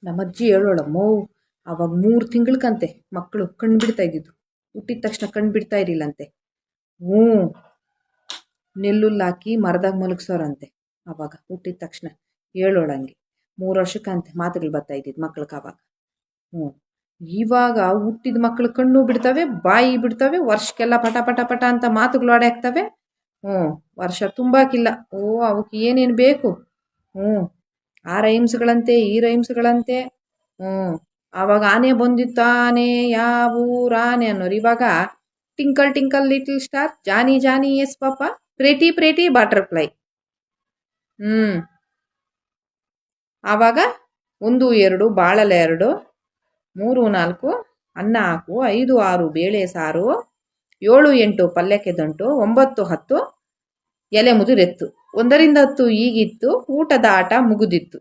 ನಮ್ಮಜ್ಜಿ ಹೇಳೋಳಮ್ಮೋ, ಅವಾಗ 3 ತಿಂಗಳಕ್ಕಂತೆ ಮಕ್ಕಳು ಕಣ್ಣು ಬಿಡ್ತಾ ಇದ್ದಿದ್ದು. ಹುಟ್ಟಿದ ತಕ್ಷಣ ಕಣ್ಣು ಬಿಡ್ತಾ ಇರಲಿಲ್ಲಂತೆ. ಹ್ಞೂ, ನೆಲ್ಲುಲ್ಲಾಕಿ ಮರದಾಗ ಮಲಗಿಸೋರಂತೆ ಅವಾಗ ಹುಟ್ಟಿದ ತಕ್ಷಣ. ಹೇಳೋಳಂಗೆ 3 ವರ್ಷಕ್ಕಂತೆ ಮಾತುಗಳು ಬರ್ತಾ ಇದ್ದಿದ್ದು ಮಕ್ಳಿಗೆ ಆವಾಗ. ಹ್ಞೂ, ಇವಾಗ ಹುಟ್ಟಿದ ಮಕ್ಕಳು ಕಣ್ಣು ಬಿಡ್ತವೆ, ಬಾಯಿ ಬಿಡ್ತವೆ, ವರ್ಷಕ್ಕೆಲ್ಲ ಪಟ ಪಟ ಪಟ ಅಂತ ಮಾತುಗಳು ಆಡಾಕ್ತವೆ. ಹ್ಞೂ, ವರ್ಷ ತುಂಬಾಕಿಲ್ಲ. ಅವಕ್ಕೆ ಏನೇನು ಬೇಕು. ಹ್ಞೂ, ಆ ರೈಮ್ಸ್ಗಳಂತೆ ಈ ರೈಮ್ಸ್ಗಳಂತೆ. ಹ್ಞೂ, ಆವಾಗ ಆನೆ ಬಂದಿತ್ತು, ಆನೆ ಯಾವೂರ ಆನೆ ಅನ್ನೋರು. ಇವಾಗ ಟಿಂಕಲ್ ಟಿಂಕಲ್ ಲಿಟಲ್ ಸ್ಟಾರ್, ಜಾನಿ ಜಾನಿ ಎಸ್ ಪಾಪ, ಪ್ರೇಟಿ ಪ್ರೇಟಿ ಬಟರ್ಫ್ಲೈ. ಆವಾಗ 1 2 ಬಾಳಲೆ 2, 3 4 ಅನ್ನ ಹಾಕು, 5 6 ಬೇಳೆ ಸಾರು, 7 8 ಪಲ್ಯಕ್ಕೆ ದಂಟು, 9 10 ಎಲೆ ಮುದುರೆತ್ತು, 1ರಿಂದ 10 ಈಗಿತ್ತು, ಊಟದ ಆಟ ಮುಗಿದಿತ್ತು.